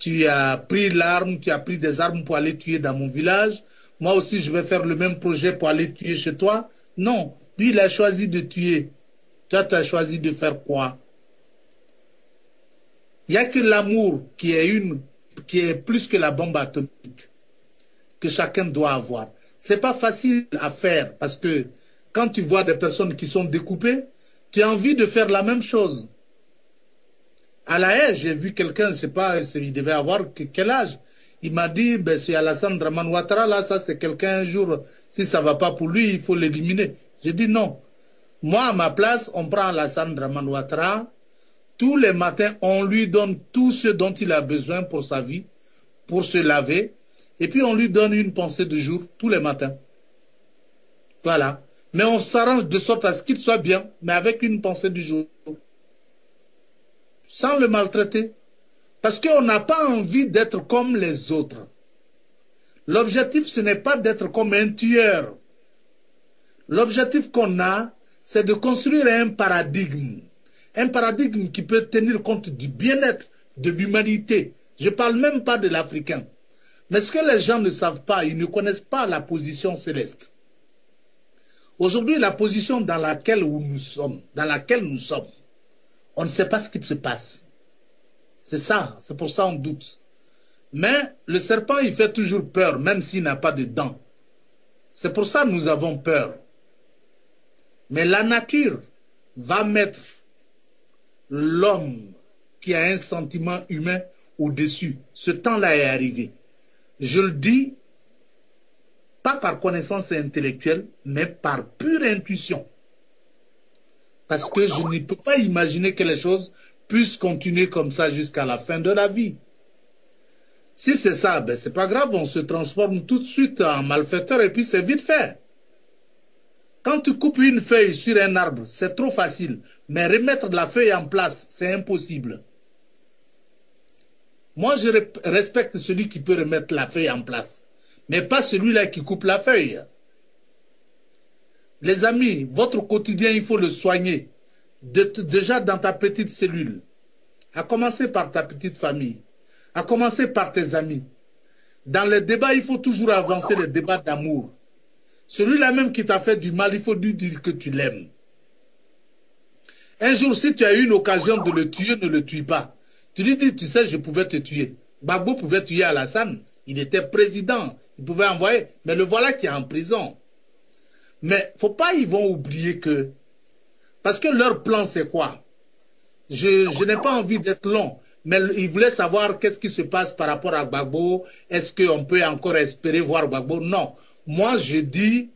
tu as pris l'arme, tu as pris des armes pour aller tuer dans mon village. Moi aussi, je vais faire le même projet pour aller tuer chez toi. Non, lui, il a choisi de tuer. Toi, tu as choisi de faire quoi? Il n'y a que l'amour qui est plus que la bombe atomique que chacun doit avoir. C'est pas facile à faire parce que quand tu vois des personnes qui sont découpées, tu as envie de faire la même chose. À La Haye, j'ai vu quelqu'un, je ne sais pas, il devait avoir quel âge. Il m'a dit, ben, c'est Alassane Dramane Ouattara, là, ça c'est quelqu'un un jour, si ça ne va pas pour lui, il faut l'éliminer. J'ai dit non. Moi, à ma place, on prend Alassane Dramane Ouattara, tous les matins, on lui donne tout ce dont il a besoin pour sa vie, pour se laver, et puis on lui donne une pensée de jour tous les matins. Voilà. Mais on s'arrange de sorte à ce qu'il soit bien, mais avec une pensée du jour. Sans le maltraiter. Parce qu'on n'a pas envie d'être comme les autres. L'objectif, ce n'est pas d'être comme un tueur. L'objectif qu'on a, c'est de construire un paradigme. Un paradigme qui peut tenir compte du bien-être, de l'humanité. Je ne parle même pas de l'Africain. Mais ce que les gens ne savent pas, ils ne connaissent pas la position céleste. Aujourd'hui, la position dans laquelle nous sommes, on ne sait pas ce qui se passe. C'est ça, c'est pour ça qu'on doute. Mais le serpent, il fait toujours peur, même s'il n'a pas de dents. C'est pour ça que nous avons peur. Mais la nature va mettre l'homme qui a un sentiment humain au-dessus. Ce temps-là est arrivé. Je le dis, pas par connaissance intellectuelle, mais par pure intuition. Parce que je ne peux pas imaginer que les choses puissent continuer comme ça jusqu'à la fin de la vie. Si c'est ça, ben c'est pas grave, on se transforme tout de suite en malfaiteur et puis c'est vite fait. Quand tu coupes une feuille sur un arbre, c'est trop facile. Mais remettre la feuille en place, c'est impossible. Moi, je respecte celui qui peut remettre la feuille en place. Mais pas celui-là qui coupe la feuille. Les amis, votre quotidien, il faut le soigner. Déjà dans ta petite cellule. À commencer par ta petite famille. À commencer par tes amis. Dans les débats, il faut toujours avancer les débats d'amour. Celui-là même qui t'a fait du mal, il faut lui dire que tu l'aimes. Un jour, si tu as eu une occasion de le tuer, ne le tue pas. Tu lui dis, tu sais, je pouvais te tuer. Gbagbo pouvait tuer Alassane. Il était président. Il pouvait envoyer. Mais le voilà qui est en prison. Mais faut pas, ils vont oublier que... Parce que leur plan, c'est quoi? Je n'ai pas envie d'être long. Mais ils voulaient savoir qu'est-ce qui se passe par rapport à Gbagbo. Est-ce qu'on peut encore espérer voir Gbagbo? Non. Moi, je dis,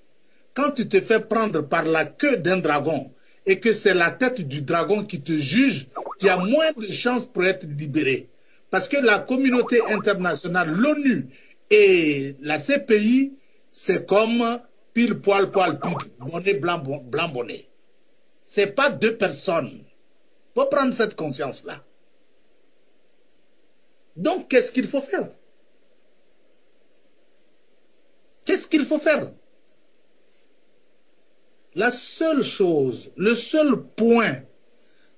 quand tu te fais prendre par la queue d'un dragon et que c'est la tête du dragon qui te juge, tu as moins de chances pour être libéré. Parce que la communauté internationale, l'ONU et la CPI, c'est comme pile poil poil pile, bonnet blanc blanc bonnet. C'est pas deux personnes. Faut prendre cette conscience-là. Donc, qu'est-ce qu'il faut faire? Qu'est-ce qu'il faut faire? La seule chose, le seul point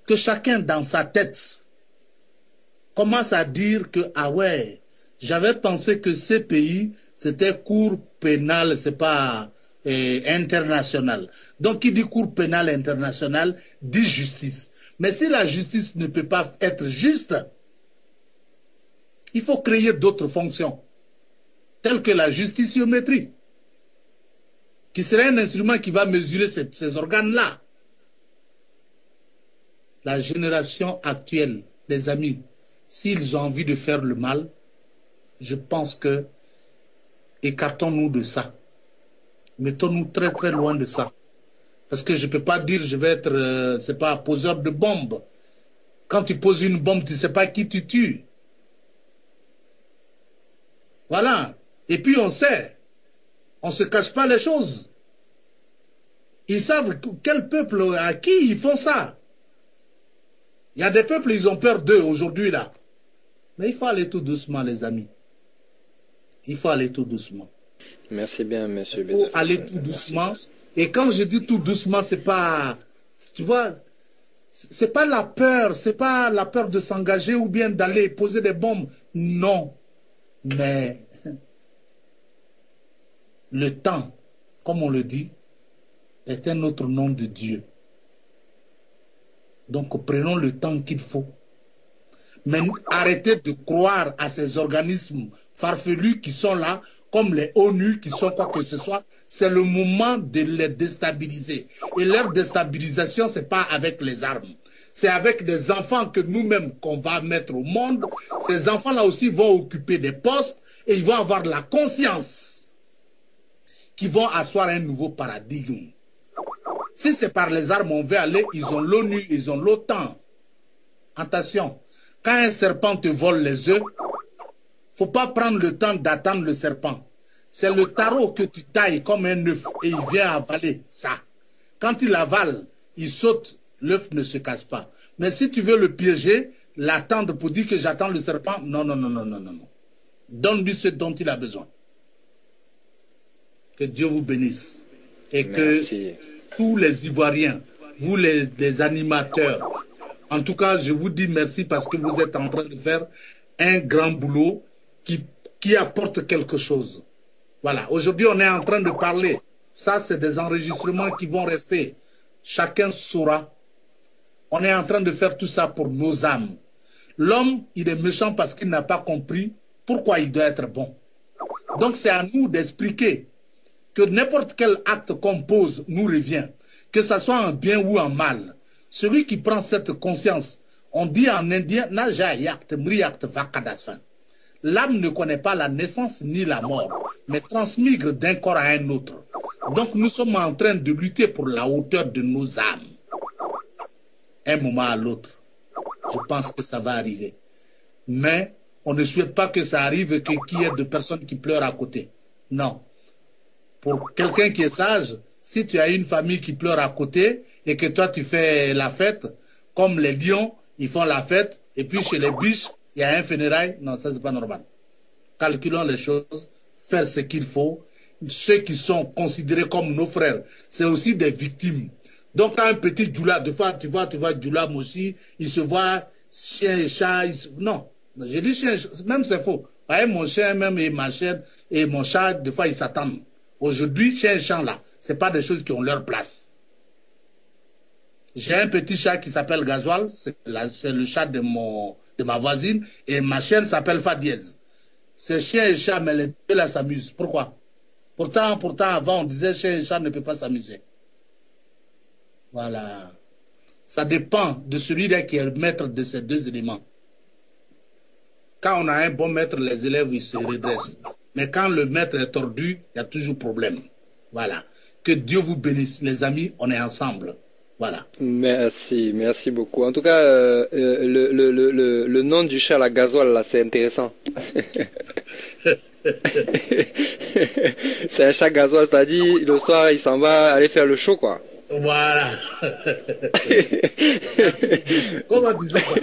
que chacun dans sa tête commence à dire que, ah ouais, j'avais pensé que ces pays, c'était cour pénale, c'est pas international. Donc, qui dit cour pénale internationale, dit justice. Mais si la justice ne peut pas être juste, il faut créer d'autres fonctions, telles que la justiciométrie, qui serait un instrument qui va mesurer ces organes-là. La génération actuelle, les amis, s'ils ont envie de faire le mal, je pense que écartons-nous de ça. Mettons-nous très très loin de ça. Parce que je ne peux pas dire je vais être, c'est pas poseur de bombes. Quand tu poses une bombe, tu ne sais pas qui tu tues. Voilà. Et puis on sait. On ne se cache pas les choses. Ils savent quel peuple, à qui ils font ça. Il y a des peuples, ils ont peur d'eux aujourd'hui là. Mais il faut aller tout doucement, les amis. Il faut aller tout doucement. Merci bien, monsieur. Il faut aller tout doucement. Et quand je dis tout doucement, c'est pas... Tu vois, C'est pas la peur de s'engager ou bien d'aller poser des bombes. Non. Mais le temps, comme on le dit, est un autre nom de Dieu. Donc prenons le temps qu'il faut. Mais arrêtez de croire à ces organismes farfelus qui sont là, comme les ONU, qui sont quoi que ce soit. C'est le moment de les déstabiliser. Et leur déstabilisation, c'est pas avec les armes. C'est avec des enfants que nous-mêmes qu'on va mettre au monde. Ces enfants-là aussi vont occuper des postes et ils vont avoir de la conscience qui vont asseoir un nouveau paradigme. Si c'est par les armes on veut aller, ils ont l'ONU, ils ont l'OTAN. Attention, quand un serpent te vole les œufs, faut pas prendre le temps d'attendre le serpent. C'est le tarot que tu tailles comme un œuf et il vient avaler ça. Quand il avale, il saute, l'œuf ne se casse pas. Mais si tu veux le piéger, l'attendre pour dire que j'attends le serpent, non, non, non, non, non, non, non. Donne-lui ce dont il a besoin. Que Dieu vous bénisse. Et Merci. Que tous les Ivoiriens, vous les animateurs, en tout cas, je vous dis merci parce que vous êtes en train de faire un grand boulot qui apporte quelque chose. Voilà. Aujourd'hui, on est en train de parler. Ça, c'est des enregistrements qui vont rester. Chacun saura. On est en train de faire tout ça pour nos âmes. L'homme, il est méchant parce qu'il n'a pas compris pourquoi il doit être bon. Donc, c'est à nous d'expliquer que n'importe quel acte qu'on pose nous revient, que ça soit en bien ou en mal. Celui qui prend cette conscience, on dit en indien, l'âme ne connaît pas la naissance ni la mort, mais transmigre d'un corps à un autre. Donc nous sommes en train de lutter pour la hauteur de nos âmes. Un moment à l'autre, je pense que ça va arriver. Mais on ne souhaite pas que ça arrive et qu'il y ait de personnes qui pleurent à côté. Non. Pour quelqu'un qui est sage, si tu as une famille qui pleure à côté et que toi tu fais la fête, comme les lions, ils font la fête, et puis chez les biches, il y a un funérail, non, ça c'est pas normal. Calculons les choses, faire ce qu'il faut. Ceux qui sont considérés comme nos frères, c'est aussi des victimes. Donc quand un petit Djoula, des fois tu vois Djoula aussi, il se voit chien et chat, non, j'ai dit chien, même c'est faux. Voyez, mon chien même et ma chienne et mon chat, des fois ils s'attendent. Aujourd'hui, chien et chat là, c'est pas des choses qui ont leur place. J'ai un petit chat qui s'appelle Gasoil, c'est le chat de ma voisine, et ma chienne s'appelle Fadiez. C'est chien et chat, mais les deux là s'amusent. Pourquoi? Pourtant, avant, on disait chien et chat ne peut pas s'amuser. Voilà. Ça dépend de celui-là qui est maître de ces deux éléments. Quand on a un bon maître, les élèves, ils se redressent. Mais quand le maître est tordu, il y a toujours problème. Voilà. Que Dieu vous bénisse, les amis, on est ensemble. Voilà. Merci, merci beaucoup. En tout cas, le nom du chat, la Gasoil, là, c'est intéressant. C'est un chat Gasoil, c'est-à-dire, le soir, il s'en va aller faire le show, quoi. Voilà. Comment tu sais ça?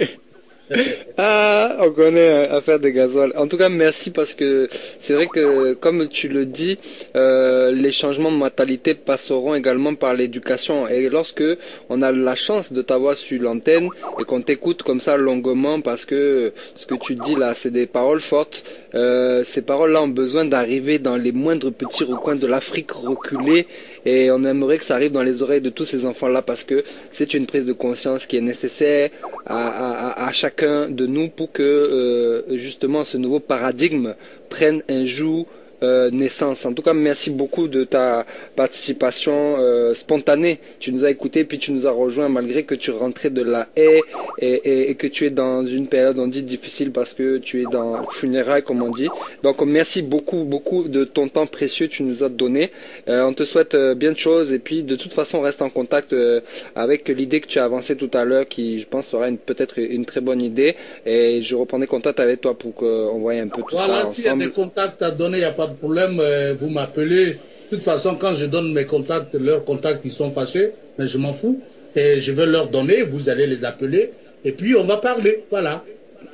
Ah, on connaît affaire de Gasoil. En tout cas, merci parce que c'est vrai que, comme tu le dis, les changements de mentalité passeront également par l'éducation. Et lorsque on a la chance de t'avoir sur l'antenne et qu'on t'écoute comme ça longuement, parce que ce que tu dis là, c'est des paroles fortes. Ces paroles-là ont besoin d'arriver dans les moindres petits recoins de l'Afrique reculée. Et on aimerait que ça arrive dans les oreilles de tous ces enfants-là parce que c'est une prise de conscience qui est nécessaire à chacun de nous pour que justement ce nouveau paradigme prenne un jour naissance. En tout cas, merci beaucoup de ta participation spontanée. Tu nous as écoutés puis tu nous as rejoints malgré que tu rentrais de la haie et que tu es dans une période, on dit, difficile parce que tu es dans le funérail, comme on dit. Donc, merci beaucoup de ton temps précieux que tu nous as donné. On te souhaite bien de choses et puis de toute façon, on reste en contact avec l'idée que tu as avancée tout à l'heure qui, je pense, sera peut-être une très bonne idée et je reprendrai contact avec toi pour qu'on voie un peu tout ça ensemble. Voilà, s'il y a des contacts à donner, il n'y a pas de problème, vous m'appelez. De toute façon, quand je donne mes contacts, leurs contacts, ils sont fâchés, mais je m'en fous. Et je vais leur donner, vous allez les appeler, et puis on va parler, voilà.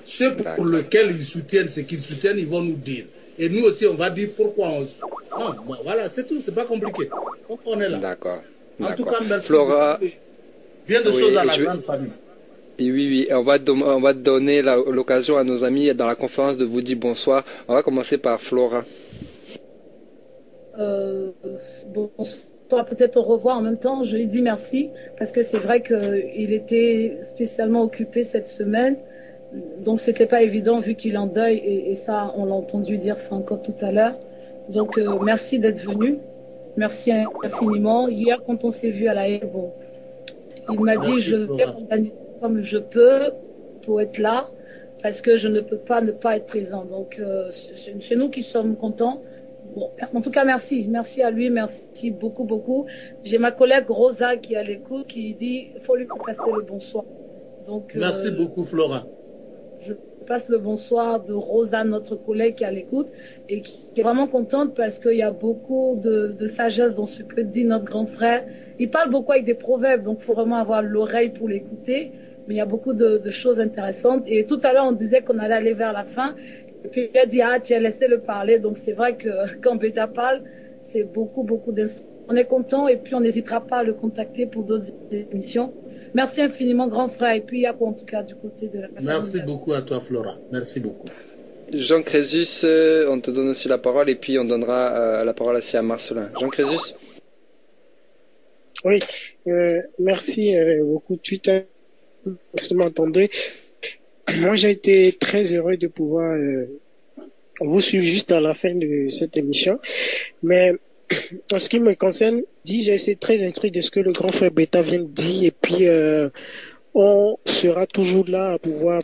Ceux pour lesquels ils soutiennent ce qu'ils soutiennent, ils vont nous dire. Et nous aussi, on va dire pourquoi on... Non, bon, voilà, c'est tout, c'est pas compliqué. Donc on est là. D'accord. En tout cas, merci Flora... beaucoup. Bien de Oui, choses à la je- grande famille. Et oui, oui, on va donner l'occasion à nos amis dans la conférence de vous dire bonsoir. On va commencer par Flora. Euh, bonsoir, peut-être au revoir en même temps. Je lui dis merci parce que c'est vrai qu'il était spécialement occupé cette semaine. Donc, c'était pas évident vu qu'il est en deuil et ça, on l'a entendu dire ça encore tout à l'heure. Donc, merci d'être venu. Merci infiniment. Hier, quand on s'est vu à la haie, bon, il m'a dit, Merci, je vais Flora. m'organiser comme je peux pour être là parce que je ne peux pas ne pas être présent. Donc, c'est nous qui sommes contents. Bon, en tout cas, merci. Merci à lui. Merci beaucoup, beaucoup. J'ai ma collègue Rosa qui est à l'écoute qui dit, il faut lui passer le bonsoir. Donc, Merci beaucoup, Flora. je passe le bonsoir de Rosa, notre collègue qui est à l'écoute et qui est vraiment contente parce qu'il y a beaucoup de sagesse dans ce que dit notre grand frère. Il parle beaucoup avec des proverbes, donc il faut vraiment avoir l'oreille pour l'écouter. Mais il y a beaucoup de choses intéressantes. Et tout à l'heure, on disait qu'on allait aller vers la fin. Et puis il a dit, ah, tu as laissé le parler. Donc c'est vrai que quand Beta parle, c'est beaucoup, beaucoup d'instruments. On est content et puis on n'hésitera pas à le contacter pour d'autres émissions. Merci infiniment, grand frère. Et puis il y a quoi, en tout cas, du côté de la famille. Merci beaucoup à toi, Flora. Merci beaucoup. Jean Crésus, on te donne aussi la parole et puis on donnera la parole aussi à Marcelin. Jean Crésus. Oui, merci beaucoup. Twitter, vous m'entendez. Moi, j'ai été très heureux de pouvoir vous suivre juste à la fin de cette émission. Mais en ce qui me concerne, j'ai été très intrigué de ce que le grand frère Beta vient de dire. Et puis, on sera toujours là à pouvoir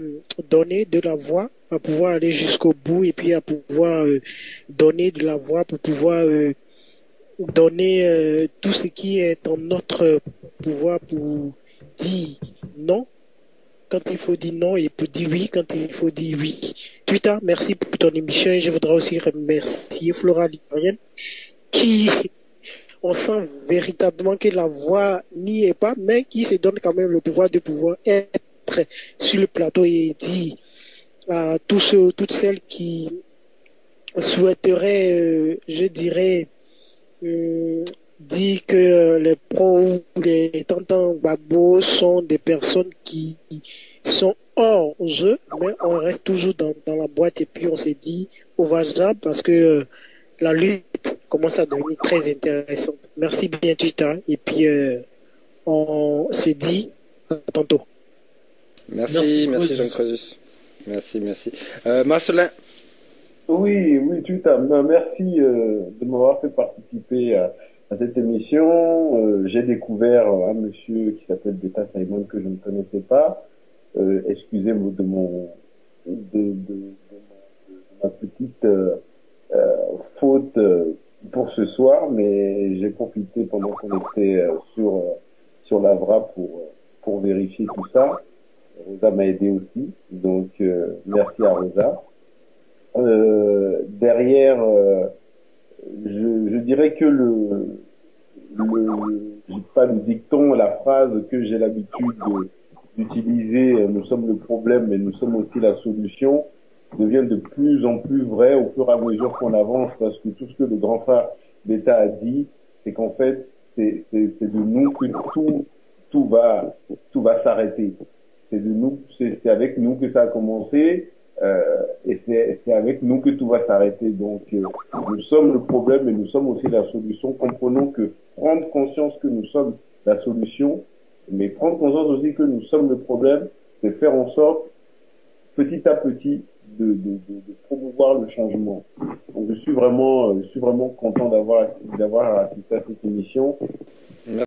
donner de la voix, à pouvoir aller jusqu'au bout et puis à pouvoir donner de la voix pour pouvoir donner tout ce qui est en notre pouvoir pour dire non quand il faut dire non et pour dire oui quand il faut dire oui. Twitter, merci pour ton émission et je voudrais aussi remercier Flora Librienne qui, on sent véritablement que la voix n'y est pas, mais qui se donne quand même le pouvoir de pouvoir être sur le plateau et dire à tous ceux, toutes celles qui souhaiteraient, je dirais, dit que les pros ou les tantans Gbagbo sont des personnes qui sont hors jeu, mais on reste toujours dans la boîte et puis on s'est dit au hasard parce que la lutte commence à devenir très intéressante. Merci bien Twitter et puis on se dit à tantôt. Merci Jean Crésus. Merci. Marcelin. Oui, tout à fait. Merci de m'avoir fait participer à cette émission. J'ai découvert un monsieur qui s'appelle Beta Simon que je ne connaissais pas. Excusez-moi de ma petite faute pour ce soir, mais j'ai profité pendant qu'on était sur l'Avra pour vérifier tout ça. Rosa m'a aidé aussi, donc merci à Rosa. Derrière, je dirais que pas le dicton, la phrase que j'ai l'habitude d'utiliser, nous sommes le problème, mais nous sommes aussi la solution, devient de plus en plus vrai au fur et à mesure qu'on avance, parce que tout ce que le grand frère d'État a dit, c'est qu'en fait, c'est de nous que tout va s'arrêter. C'est avec nous que ça a commencé. Et c'est avec nous que tout va s'arrêter. Donc, nous sommes le problème et nous sommes aussi la solution. Comprenons que prendre conscience que nous sommes la solution, mais prendre conscience aussi que nous sommes le problème, c'est faire en sorte, petit à petit, de promouvoir le changement. Donc, je suis vraiment content d'avoir assisté à cette émission